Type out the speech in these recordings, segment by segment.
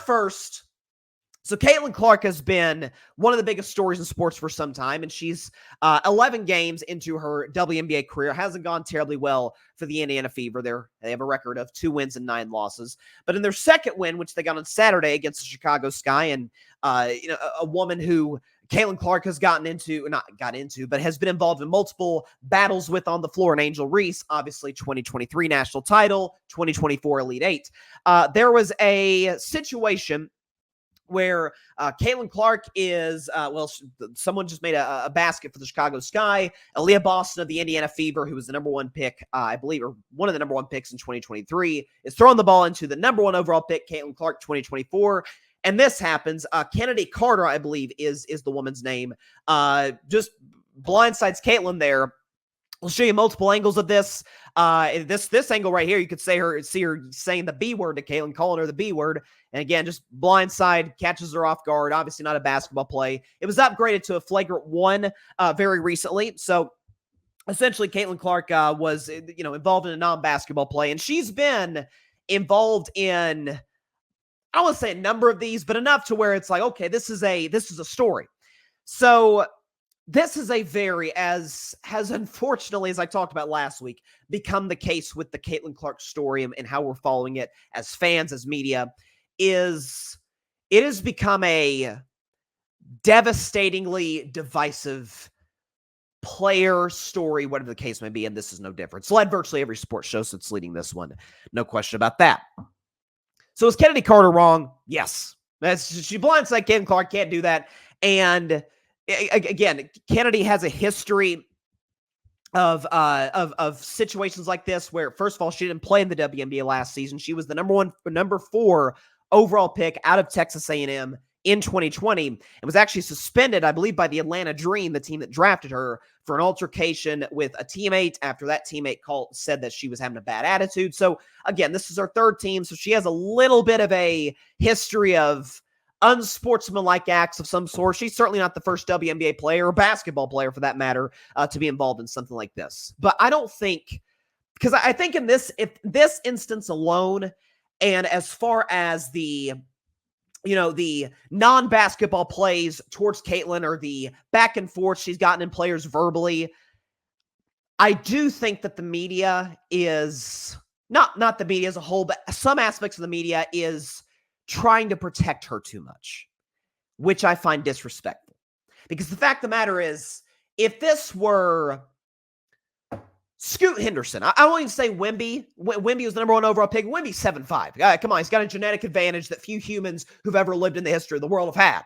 first, so Caitlin Clark has been one of the biggest stories in sports for some time, and she's 11 games into her WNBA career. Hasn't gone terribly well for the Indiana Fever. They have a record of 2 wins and 9 losses. But in their second win, which they got on Saturday against the Chicago Sky, and a woman who Caitlin Clark has but has been involved in multiple battles with on the floor, and Angel Reese, obviously 2023 national title, 2024 Elite Eight. There was a situation where Caitlin Clark is, someone just made a basket for the Chicago Sky. Aaliyah Boston of the Indiana Fever, who was the number 1 pick, I believe, or one of the number 1 picks in 2023, is throwing the ball into the number 1 overall pick, Caitlin Clark, 2024. And this happens. Kennedy Carter, I believe, is the woman's name. Just blindsides Caitlin there. We'll show you multiple angles of this. This angle right here, you could see her saying the B word to Caitlin, calling her the B word. And again, just blindside, catches her off guard. Obviously not a basketball play. It was upgraded to a flagrant 1 very recently. So essentially, Caitlin Clark was involved in a non-basketball play. And she's been involved in, I don't want to say a number of these, but enough to where it's like, okay, this is a story. So this is a very, as has unfortunately, as I talked about last week, become the case with the Caitlin Clark story and how we're following it as fans, as media, it has become a devastatingly divisive player story, whatever the case may be, and this is no different. It's led virtually every sports show since leading this one. No question about that. So is Kennedy Carter wrong? Yes. She blindsided Caitlin Clark, can't do that. And again, Kennedy has a history of situations like this where, first of all, she didn't play in the WNBA last season. She was the number 4 overall pick out of Texas A&M in 2020 and was actually suspended, I believe, by the Atlanta Dream, the team that drafted her, for an altercation with a teammate after that teammate said that she was having a bad attitude. So again, this is her 3rd team, so she has a little bit of a history of unsportsmanlike acts of some sort. She's certainly not the first WNBA player or basketball player, for that matter, to be involved in something like this. But I don't think, because I think in this instance alone, and as far as the non-basketball plays towards Caitlin or the back and forth she's gotten in players verbally, I do think that the media is, not the media as a whole, but some aspects of the media is trying to protect her too much, which I find disrespectful. Because the fact of the matter is, if this were Scoot Henderson, I won't even say Wemby. Wemby was the number 1 overall pick. Wemby's 7'5". Come on, he's got a genetic advantage that few humans who've ever lived in the history of the world have had.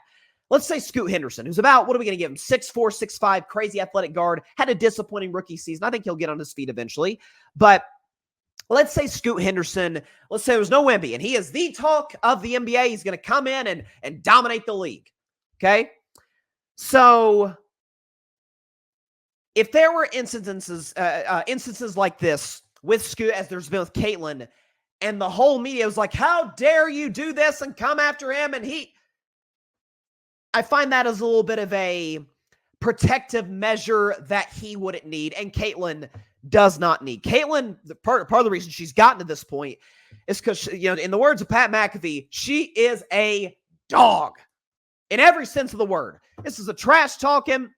Let's say Scoot Henderson, who's about, what are we going to give him? 6'4", 6'5", crazy athletic guard, had a disappointing rookie season. I think he'll get on his feet eventually. But let's say Scoot Henderson, let's say there's no Wemby, and he is the talk of the NBA. He's going to come in and dominate the league. Okay? So if there were instances like this with Scoot, as there's been with Caitlin, and the whole media was like, how dare you do this and come after him, and I find that as a little bit of a protective measure that he wouldn't need, and Caitlin does not need. Caitlin, part of the reason she's gotten to this point is because, in the words of Pat McAfee, she is a dog in every sense of the word. This is a trash talking,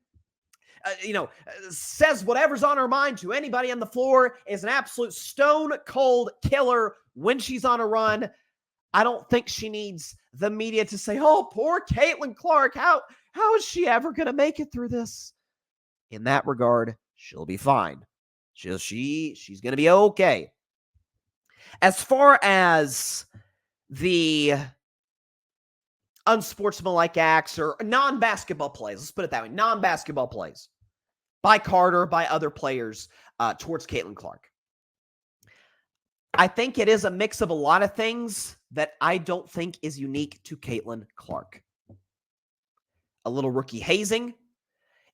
says whatever's on her mind to anybody on the floor, is an absolute stone cold killer when she's on a run. I don't think she needs the media to say, oh, poor Caitlin Clark. How is she ever going to make it through this? In that regard, she'll be fine. She's going to be okay. As far as the unsportsmanlike acts or non-basketball plays, let's put it that way, non-basketball plays by Carter, by other players towards Caitlin Clark. I think it is a mix of a lot of things that I don't think is unique to Caitlin Clark. A little rookie hazing.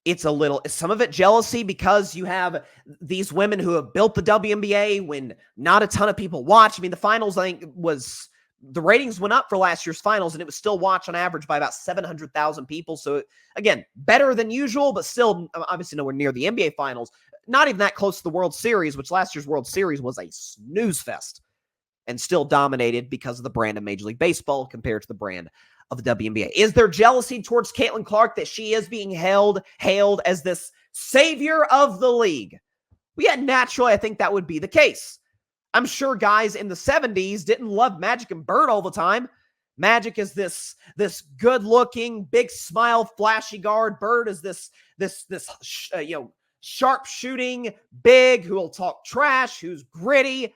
It's some of it jealousy because you have these women who have built the WNBA when not a ton of people watch. I mean, the finals, I think, the ratings went up for last year's finals, and it was still watched on average by about 700,000 people. So, again, better than usual, but still obviously nowhere near the NBA finals. Not even that close to the World Series, which last year's World Series was a snooze fest. and still dominated because of the brand of Major League Baseball compared to the brand of the WNBA. Is there jealousy towards Caitlin Clark that she is being hailed as this savior of the league? Well, yeah, naturally, I think that would be the case. I'm sure guys in the 70s didn't love Magic and Bird all the time. Magic is this good-looking, big smile, flashy guard. Bird is this sharp-shooting, big, who will talk trash, who's gritty.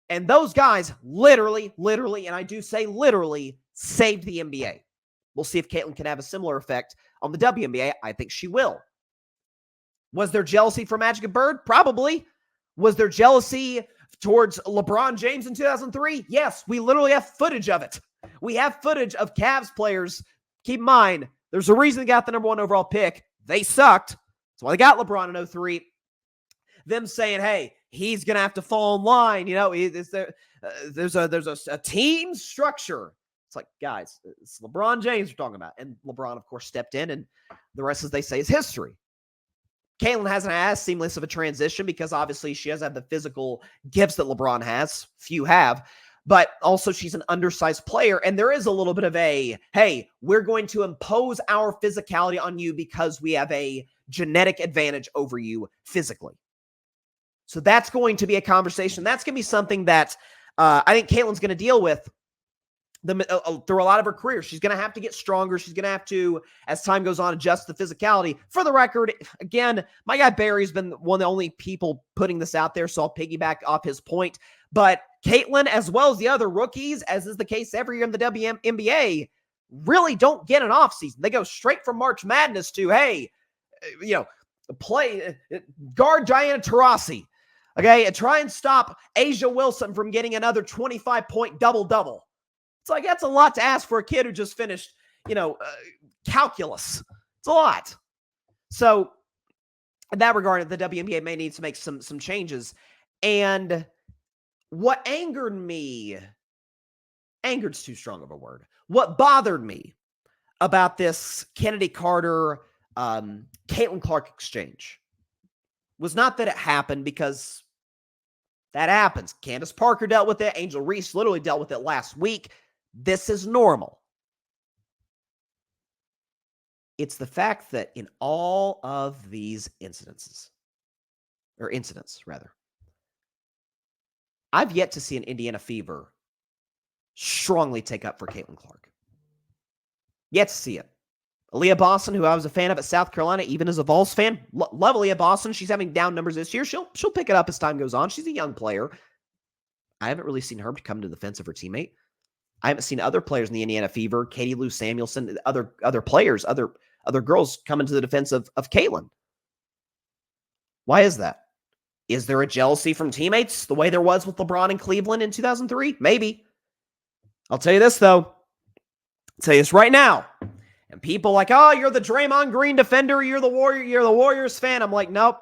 And those guys literally, and I do say literally, saved the NBA. We'll see if Caitlin can have a similar effect on the WNBA. I think she will. Was there jealousy for Magic and Bird? Probably. Was there jealousy towards LeBron James in 2003? Yes, we literally have footage of it. We have footage of Cavs players. Keep in mind, there's a reason they got the number 1 overall pick. They sucked. That's why they got LeBron in 2003. Them saying, hey, he's going to have to fall in line. There's a team structure. It's like, guys, it's LeBron James we're talking about. And LeBron, of course, stepped in, and the rest, as they say, is history. Caitlin hasn't had as seamless of a transition because obviously she doesn't have the physical gifts that LeBron has. Few have. But also she's an undersized player, and there is a little bit of a, hey, we're going to impose our physicality on you because we have a genetic advantage over you physically. So that's going to be a conversation. That's going to be something that I think Caitlin's going to deal with through a lot of her career. She's going to have to get stronger. She's going to have to, as time goes on, adjust the physicality. For the record, again, my guy Barry's been one of the only people putting this out there, so I'll piggyback off his point. But Caitlin, as well as the other rookies, as is the case every year in the WNBA, really don't get an offseason. They go straight from March Madness to, hey, guard Diana Taurasi, okay, and try and stop Asia Wilson from getting another 25-point double-double. It's like, that's a lot to ask for a kid who just finished, calculus. It's a lot. So in that regard, the WNBA may need to make some changes. And what angered's too strong of a word. What bothered me about this Kennedy Carter, Caitlin Clark exchange was not that it happened, because that happens. Candace Parker dealt with it. Angel Reese literally dealt with it last week. This is normal. It's the fact that in all of these incidents, I've yet to see an Indiana Fever strongly take up for Caitlin Clark. Yet to see it. Aaliyah Boston, who I was a fan of at South Carolina, even as a Vols fan, love Aaliyah Boston. She's having down numbers this year. She'll pick it up as time goes on. She's a young player. I haven't really seen her come to the defense of her teammate. I haven't seen other players in the Indiana Fever, Katie Lou Samuelson, other players, other girls come into the defense of Caitlin. Why is that? Is there a jealousy from teammates the way there was with LeBron in Cleveland in 2003? Maybe. I'll tell you this, though. I'll tell you this right now. And people like, oh, you're the Draymond Green defender, you're the Warriors fan. I'm like, nope.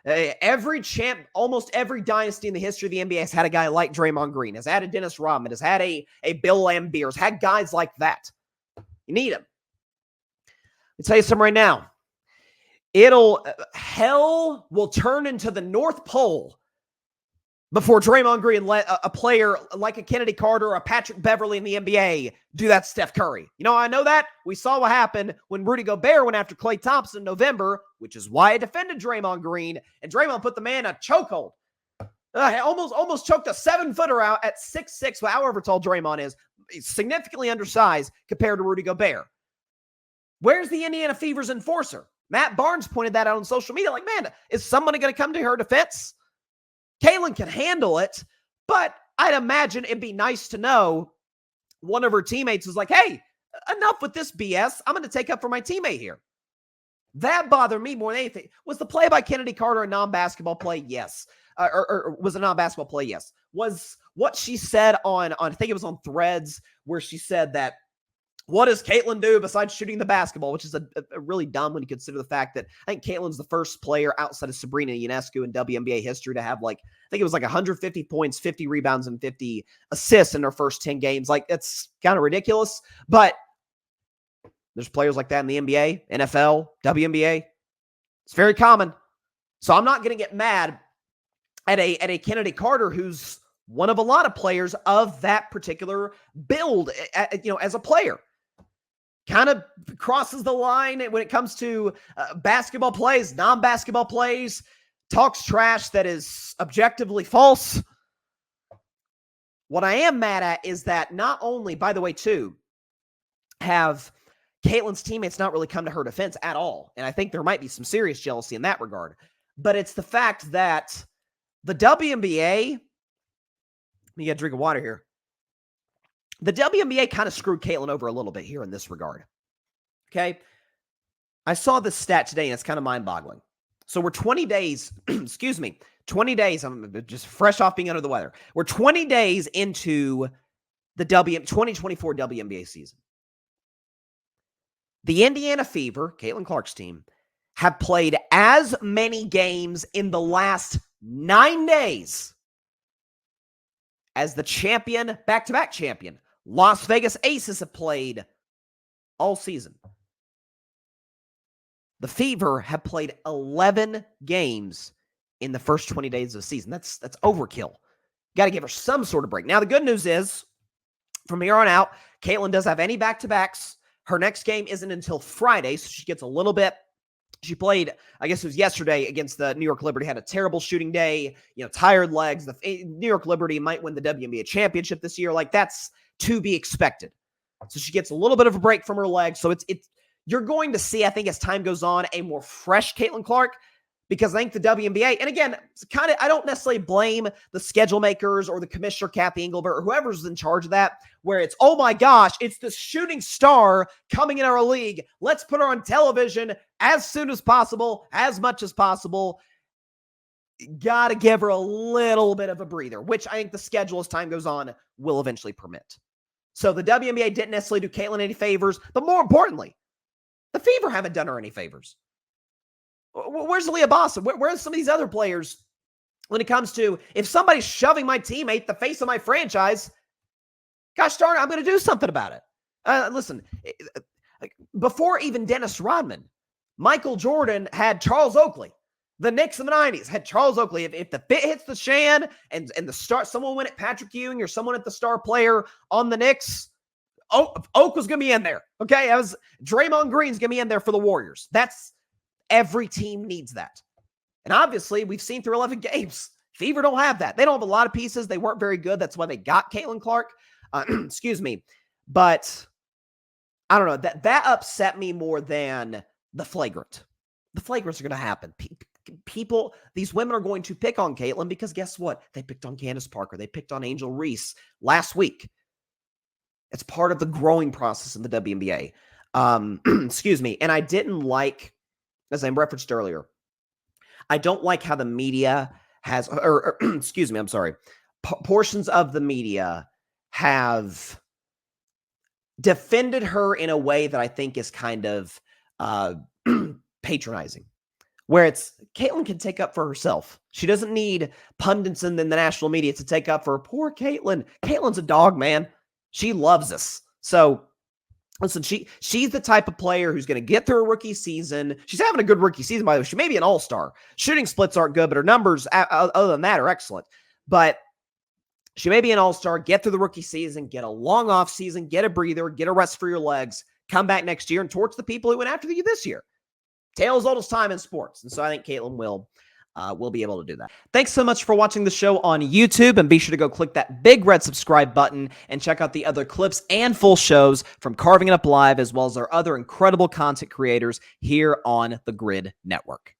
Every champ, almost every dynasty in the history of the NBA has had a guy like Draymond Green, has had a Dennis Rodman, has had a Bill Laimbeer, has had guys like that. You need them. I'll tell you something right now. Hell will turn into the North Pole before Draymond Green let a player like a Kennedy Carter or a Patrick Beverly in the NBA do that to Steph Curry. You know, I know that. We saw what happened when Rudy Gobert went after Klay Thompson in November, which is why I defended Draymond Green, and Draymond put the man in a chokehold. Almost choked a 7-footer out at 6'6", however tall Draymond is. He's significantly undersized compared to Rudy Gobert. Where's the Indiana Fever's enforcer? Matt Barnes pointed that out on social media. Like, man, is somebody going to come to her defense? Caitlin can handle it, but I'd imagine it'd be nice to know one of her teammates is like, hey, enough with this BS. I'm going to take up for my teammate here. That bothered me more than anything. Was the play by Kennedy Carter a non-basketball play? Yes. Or was a non-basketball play? Yes. Was what she said on I think it was on Threads, where she said that, what does Caitlin do besides shooting the basketball? Which is a really dumb when you consider the fact that I think Caitlin's the first player outside of Sabrina Ionescu in WNBA history to have I think it was 150 points, 50 rebounds, and 50 assists in her first 10 games. It's kind of ridiculous, but there's players like that in the NBA, NFL, WNBA. It's very common. So I'm not going to get mad at a Kennedy Carter who's one of a lot of players of that particular build, as a player. Kind of crosses the line when it comes to basketball plays, non-basketball plays, talks trash that is objectively false. What I am mad at is that not only, by the way, too, have Caitlin's teammates not really come to her defense at all. And I think there might be some serious jealousy in that regard. But it's the fact that the WNBA, let me get a drink of water here. The WNBA kind of screwed Caitlin over a little bit here in this regard. Okay? I saw this stat today, and it's kind of mind-boggling. So we're 20 days, 20 days, I'm just fresh off being under the weather. We're 20 days into the 2024 WNBA season. The Indiana Fever, Caitlin Clark's team, have played as many games in the last 9 days as the champion, back-to-back champion, Las Vegas Aces have played all season. The Fever have played 11 games in the first 20 days of the season. That's overkill. Got to give her some sort of break. Now, the good news is, from here on out, Caitlin does have any back-to-backs. Her next game isn't until Friday, so she gets a little bit. She played, I guess it was yesterday, against the New York Liberty, had a terrible shooting day, tired legs. The New York Liberty might win the WNBA championship this year. Like, that's to be expected. So she gets a little bit of a break from her legs. So it's you're going to see, I think, as time goes on, a more fresh Caitlin Clark, because I think the WNBA, and again, I don't necessarily blame the schedule makers or the commissioner, Kathy Engelbert, or whoever's in charge of that, where it's, oh my gosh, it's the shooting star coming in our league. Let's put her on television as soon as possible, as much as possible. Got to give her a little bit of a breather, which I think the schedule, as time goes on, will eventually permit. So the WNBA didn't necessarily do Caitlin any favors, but more importantly, the Fever haven't done her any favors. Where's Leah Boston? Where's some of these other players when it comes to, if somebody's shoving my teammate, the face of my franchise, gosh darn it, I'm going to do something about it. Listen, before even Dennis Rodman, Michael Jordan had Charles Oakley. The Knicks in the 90s had Charles Oakley. If the fit hits the shan and the star, someone went at Patrick Ewing or someone at the star player on the Knicks, Oak was going to be in there. Okay, Draymond Green's going to be in there for the Warriors. Every team needs that. And obviously, we've seen through 11 games, Fever don't have that. They don't have a lot of pieces. They weren't very good. That's why they got Caitlin Clark. Excuse me. But I don't know. That upset me more than the flagrant. The flagrants are going to happen. People, these women are going to pick on Caitlin because guess what? They picked on Candace Parker. They picked on Angel Reese last week. It's part of the growing process in the WNBA. Excuse me. And I didn't like, as I referenced earlier, I don't like how the media has, excuse me, I'm sorry, portions of the media have defended her in a way that I think is kind of patronizing, where it's, Caitlin can take up for herself. She doesn't need pundits and then the national media to take up for her. Poor Caitlin. Caitlin's a dog, man. She loves us. So, listen, she's the type of player who's going to get through a rookie season. She's having a good rookie season, by the way. She may be an all-star. Shooting splits aren't good, but her numbers, other than that, are excellent. But she may be an all-star, get through the rookie season, get a long off season, get a breather, get a rest for your legs, come back next year and torch the people who went after you this year. Tale as old as time in sports. And so I think Caitlin will be able to do that. Thanks so much for watching the show on YouTube, and be sure to go click that big red subscribe button and check out the other clips and full shows from Carving It Up Live, as well as our other incredible content creators here on the Grid Network.